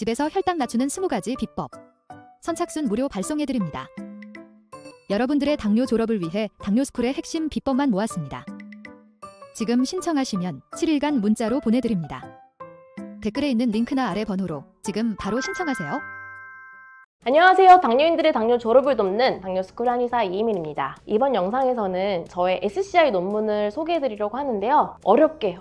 집에서 혈당 낮추는 20가지 비법. 선착순 무료 발송해드립니다. 여러분들의 당뇨 졸업을 위해 당뇨스쿨의 핵심 비법만 모았습니다. 지금 신청하시면 7일간 문자로 보내드립니다. 댓글에 있는 링크나 아래 번호로 지금 바로 신청하세요. 안녕하세요. 당뇨인들의 당뇨 졸업을 돕는 당뇨스쿨 한의사 이희민입니다. 이번 영상에서는 저의 SCI 논문을 소개해드리려고 하는데요. 어렵게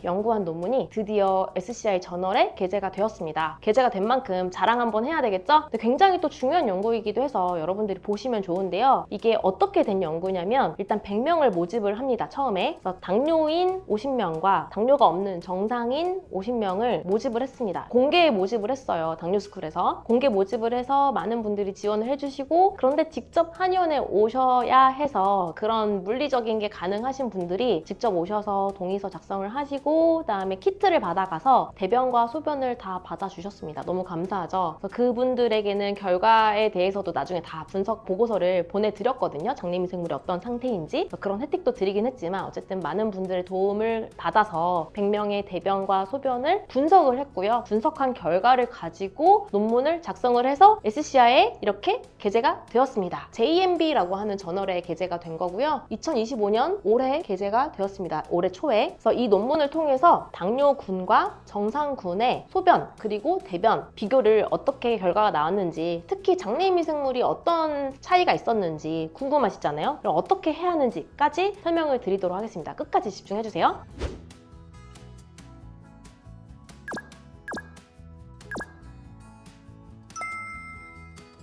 연구한 논문이 드디어 SCI 저널에 게재가 되었습니다. 게재가 된 만큼 자랑 한번 해야 되겠죠? 근데 굉장히 또 중요한 연구이기도 해서 여러분들이 보시면 좋은데요. 이게 어떻게 된 연구냐면 일단 100명을 모집을 합니다. 처음에. 그래서 당뇨인 50명과 당뇨가 없는 정상인 50명을 모집을 했습니다. 공개 모집을 했어요. 당뇨스쿨에서. 공개 모집을 해서 많은 분들이 지원을 해주시고, 그런데 직접 한의원에 오셔야 해서 그런 물리적인 게 가능하신 분들이 직접 오셔서 동의서 작성을 하시고 그다음에 키트를 받아가서 대변과 소변을 다 받아주셨습니다. 너무 감사하죠. 그래서 그분들에게는 결과에 대해서도 나중에 다 분석 보고서를 보내드렸거든요. 장내미생물이 어떤 상태인지. 그런 혜택도 드리긴 했지만 어쨌든 많은 분들의 도움을 받아서 100명의 대변과 소변을 분석을 했고요. 분석한 결과를 가지고 논문을 작성을 해서 SCI에 이렇게 게재가 되었습니다. JMB라고 하는 저널에 게재가 된 거고요. 2025년 올해 게재가 되었습니다. 올해 초에. 그래서 이 논문을 통해서 당뇨군과 정상군의 소변 그리고 대변 비교를 어떻게 결과가 나왔는지, 특히 장내미생물이 어떤 차이가 있었는지 궁금하시잖아요. 그럼 어떻게 해야 하는지까지 설명을 드리도록 하겠습니다. 끝까지 집중해주세요.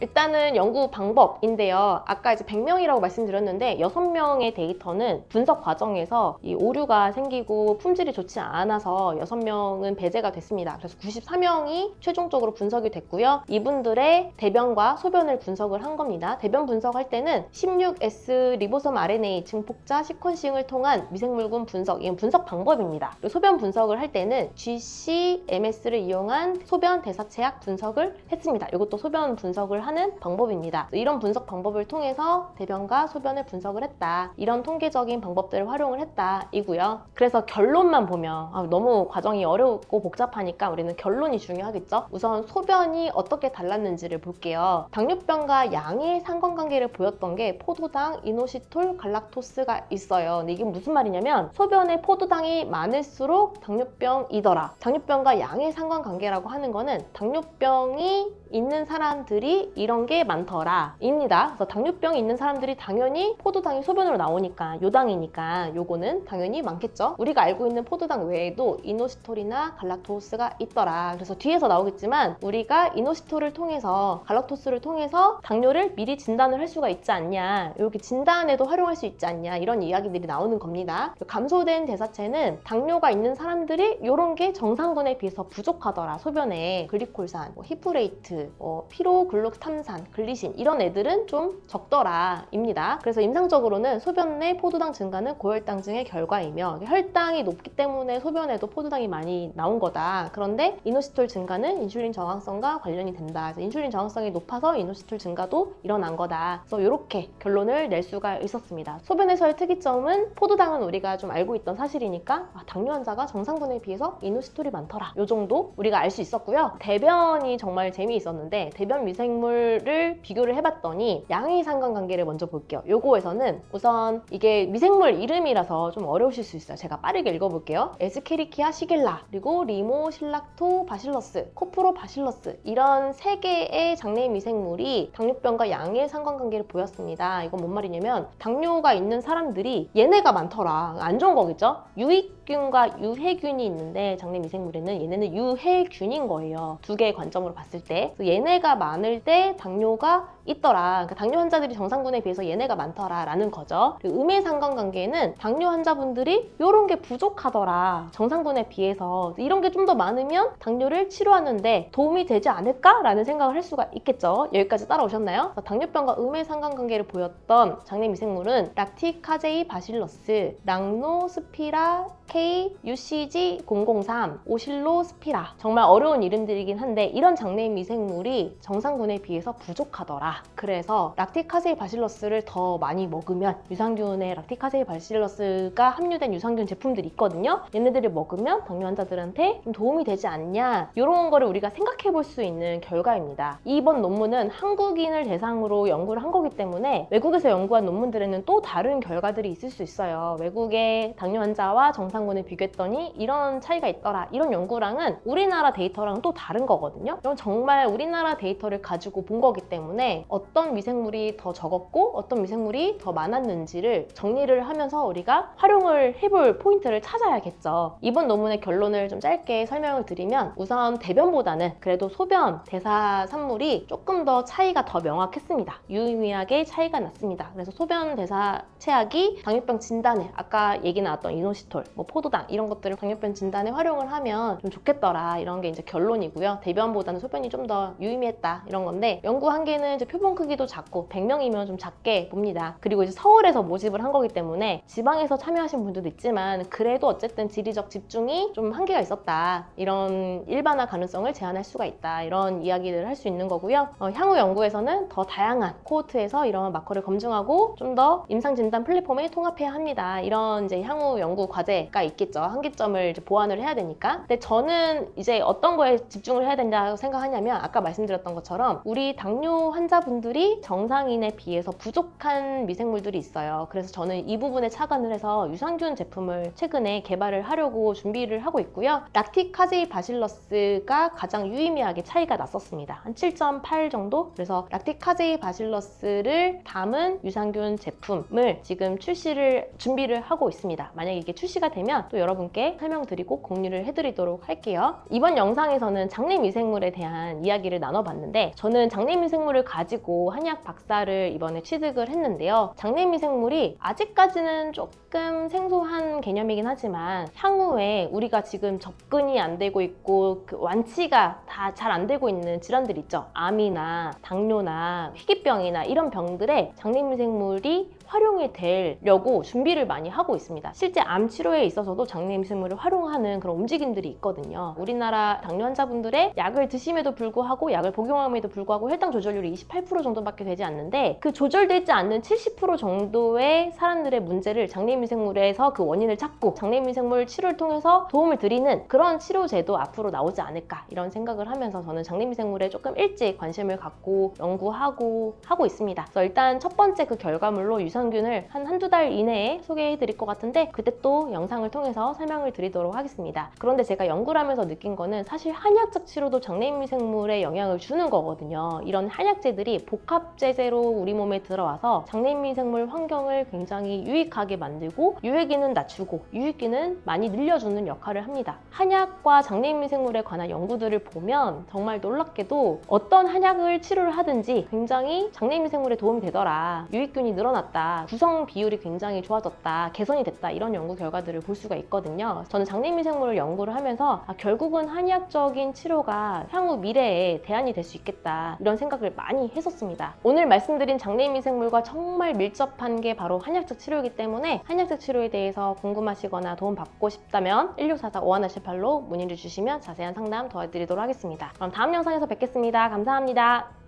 일단은 연구 방법인데요. 아까 이제 100명이라고 말씀드렸는데 6명의 데이터는 분석 과정에서 이 오류가 생기고 품질이 좋지 않아서 6명은 배제가 됐습니다. 그래서 94명이 최종적으로 분석이 됐고요. 이분들의 대변과 소변을 분석을 한 겁니다. 대변 분석할 때는 16S 리보솜 RNA 증폭자 시퀀싱을 통한 미생물군 분석, 이건 분석 방법입니다. 그리고 소변 분석을 할 때는 GC-MS를 이용한 소변 대사체약 분석을 했습니다. 이것도 소변 분석을 하는 방법입니다. 이런 분석 방법을 통해서 대변과 소변을 분석을 했다. 이런 통계적인 방법들을 활용을 했다 이고요. 그래서 결론만 보면 너무 과정이 어렵고 복잡하니까 우리는 결론이 중요하겠죠. 우선 소변이 어떻게 달랐는지를 볼게요. 당뇨병과 양의 상관관계를 보였던 게 포도당, 이노시톨, 갈락토스가 있어요. 근데 이게 무슨 말이냐면 소변에 포도당이 많을수록 당뇨병이더라. 당뇨병과 양의 상관관계라고 하는 거는 당뇨병이 있는 사람들이 이런 게 많더라 입니다. 그래서 당뇨병이 있는 사람들이 당연히 포도당이 소변으로 나오니까 요당이니까 요거는 당연히 많겠죠. 우리가 알고 있는 포도당 외에도 이노시톨이나 갈락토스가 있더라. 그래서 뒤에서 나오겠지만 우리가 이노시톨을 통해서 갈락토스를 통해서 당뇨를 미리 진단을 할 수가 있지 않냐, 이렇게 진단에도 활용할 수 있지 않냐, 이런 이야기들이 나오는 겁니다. 감소된 대사체는 당뇨가 있는 사람들이 이런 게 정상군에 비해서 부족하더라. 소변에 글리콜산, 히프레이트, 피로글루탐산, 글리신 이런 애들은 좀 적더라 입니다. 그래서 임상적으로는 소변의 포도당 증가는 고혈당 증의 결과이며 혈당이 높기 때문에 소변에도 포도당이 많이 나온 거다. 그런데 이노시톨 증가는 인슐린 저항성과 관련이 된다. 그래서 인슐린 저항성이 높아서 이노시톨 증가도 일어난 거다. 그래서 이렇게 결론을 낼 수가 있었습니다. 소변에서의 특이점은 포도당은 우리가 좀 알고 있던 사실이니까 당뇨 환자가 정상군에 비해서 이노시톨이 많더라. 이 정도 우리가 알 수 있었고요. 대변이 정말 재미있었는데 대변 미생물을 비교를 해봤더니 양의 상관관계를 먼저 볼게요. 요거에서는 우선 이게 미생물 이름이라서 좀 어려우실 수 있어요. 제가 빠르게 읽어볼게요. 에스케리키아 시길라, 그리고 리모실락토 바실러스, 코프로 바실러스, 이런 3개의 장내 미생물이 당뇨병과 양의 상관관계를 보였습니다. 이건 뭔 말이냐면 당뇨가 있는 사람들이 얘네가 많더라. 안 좋은 거겠죠? 유익균과 유해균이 있는데 장내 미생물에는 얘네는 유해균인 거예요. 두 개의 관점으로 봤을 때. 얘네가 많을 때 당뇨가 있더라. 그러니까 당뇨 환자들이 정상군에 비해서 얘네가 많더라 라는 거죠. 그리고 음의 상관관계는 당뇨 환자분들이 이런 게 부족하더라. 정상군에 비해서 이런 게 좀 더 많으면 당뇨를 치료하는데 도움이 되지 않을까? 라는 생각을 할 수가 있겠죠. 여기까지 따라오셨나요? 당뇨병과 음의 상관관계를 보였던 장내 미생물은 락티카제이 바실러스, 랑노스피라 SK-UCG003, 오실로스피라. 정말 어려운 이름들이긴 한데 이런 장내 미생물이 정상군에 비해서 부족하더라. 그래서 락티카세이 바실러스를 더 많이 먹으면 유산균에 락티카세이 바실러스가 함유된 유산균 제품들이 있거든요. 얘네들을 먹으면 당뇨 환자들한테 좀 도움이 되지 않냐, 이런 거를 우리가 생각해 볼 수 있는 결과입니다. 이번 논문은 한국인을 대상으로 연구를 한 거기 때문에 외국에서 연구한 논문들에는 또 다른 결과들이 있을 수 있어요. 외국의 당뇨 환자와 정상군을 비교했더니 이런 차이가 있더라. 이런 연구랑은 우리나라 데이터랑 또 다른 거거든요. 이건 정말 우리나라 데이터를 가지고 본 거기 때문에 어떤 미생물이 더 적었고 어떤 미생물이 더 많았는지를 정리를 하면서 우리가 활용을 해볼 포인트를 찾아야겠죠. 이번 논문의 결론을 좀 짧게 설명을 드리면 우선 대변보다는 그래도 소변, 대사 산물이 조금 더 차이가 더 명확했습니다. 유의미하게 차이가 났습니다. 그래서 소변, 대사 체약이 당뇨병 진단에 아까 얘기 나왔던 이노시톨, 포도당 이런 것들을 당뇨병 진단에 활용을 하면 좀 좋겠더라. 이런 게 이제 결론이고요. 대변보다는 소변이 좀 더 유의미했다 이런 건데 연구 한계는 이제 표본 크기도 작고 100명이면 좀 작게 봅니다. 그리고 이제 서울에서 모집을 한 거기 때문에 지방에서 참여하신 분들도 있지만 그래도 어쨌든 지리적 집중이 좀 한계가 있었다. 이런 일반화 가능성을 제한할 수가 있다. 이런 이야기를 할 수 있는 거고요. 향후 연구에서는 더 다양한 코호트에서 이런 마커를 검증하고 좀 더 임상 진단 플랫폼에 통합해야 합니다. 이런 이제 향후 연구 과제가 있겠죠. 한계점을 이제 보완을 해야 되니까. 근데 저는 이제 어떤 거에 집중을 해야 된다고 생각하냐면 아까 말씀드렸던 것처럼 우리 당뇨 환자분들이 정상인에 비해서 부족한 미생물들이 있어요. 그래서 저는 이 부분에 착안을 해서 유산균 제품을 최근에 개발을 하려고 준비를 하고 있고요. 락티카제이 바실러스가 가장 유의미하게 차이가 났었습니다. 한 7.8 정도? 그래서 락티카제이 바실러스를 담은 유산균 제품을 지금 준비를 하고 있습니다. 만약에 이게 출시가 되면 또 여러분께 설명드리고 공유를 해드리도록 할게요. 이번 영상에서는 장내 미생물에 대한 이야기를 나눠봤는데 저는 장내 미생물을 가지고 한약 박사를 이번에 취득을 했는데요. 장내 미생물이 아직까지는 조금 생소한 개념이긴 하지만 향후에 우리가 지금 접근이 안 되고 있고 그 완치가 다 잘 안 되고 있는 질환들 있죠. 암이나 당뇨나 희귀병이나 이런 병들에 장내 미생물이 활용이 되려고 준비를 많이 하고 있습니다. 실제 암 치료에 있어서도 장내 미생물을 활용하는 그런 움직임들이 있거든요. 우리나라 당뇨 환자분들의 약을 드심에도 불구하고 약을 복용함에도 불구하고 혈당 조절률이 28% 정도밖에 되지 않는데 그 조절되지 않는 70% 정도의 사람들의 문제를 장내 미생물에서 그 원인을 찾고 장내 미생물 치료를 통해서 도움을 드리는 그런 치료제도 앞으로 나오지 않을까 이런 생각을 하면서 저는 장내 미생물에 조금 일찍 관심을 갖고 연구하고 하고 있습니다. 그래서 일단 첫 번째 그 결과물로 유산균을 한두 달 이내에 소개해 드릴 것 같은데 그때 또 영상을 통해서 설명을 드리도록 하겠습니다. 그런데 제가 연구를 하면서 느낀 거는 사실 한약적 치료도 장내 미생물에 영향을 주는 거거든요. 이런 한약재들이 복합제제로 우리 몸에 들어와서 장내 미생물 환경을 굉장히 유익하게 만들고 유해기는 낮추고 유익기는 많이 늘려주는 역할을 합니다. 한약과 장내 미생물에 관한 연구들을 보면 정말 놀랍게도 어떤 한약을 치료를 하든지 굉장히 장내 미생물에 도움이 되더라. 유익균이 늘어났다. 구성 비율이 굉장히 좋아졌다. 개선이 됐다. 이런 연구 결과들을 볼 수가 있거든요. 저는 장내 미생물을 연구를 하면서 결국은 한의학적인 치료가 향후 미래에 대안이 될 수 있겠다. 이런 생각을 많이 했었습니다. 오늘 말씀드린 장내 미생물과 정말 밀접한 게 바로 한약적 치료이기 때문에 한약적 치료에 대해서 궁금하시거나 도움 받고 싶다면 1644-5178로 문의를 주시면 자세한 상담 도와드리도록 하겠습니다. 그럼 다음 영상에서 뵙겠습니다. 감사합니다.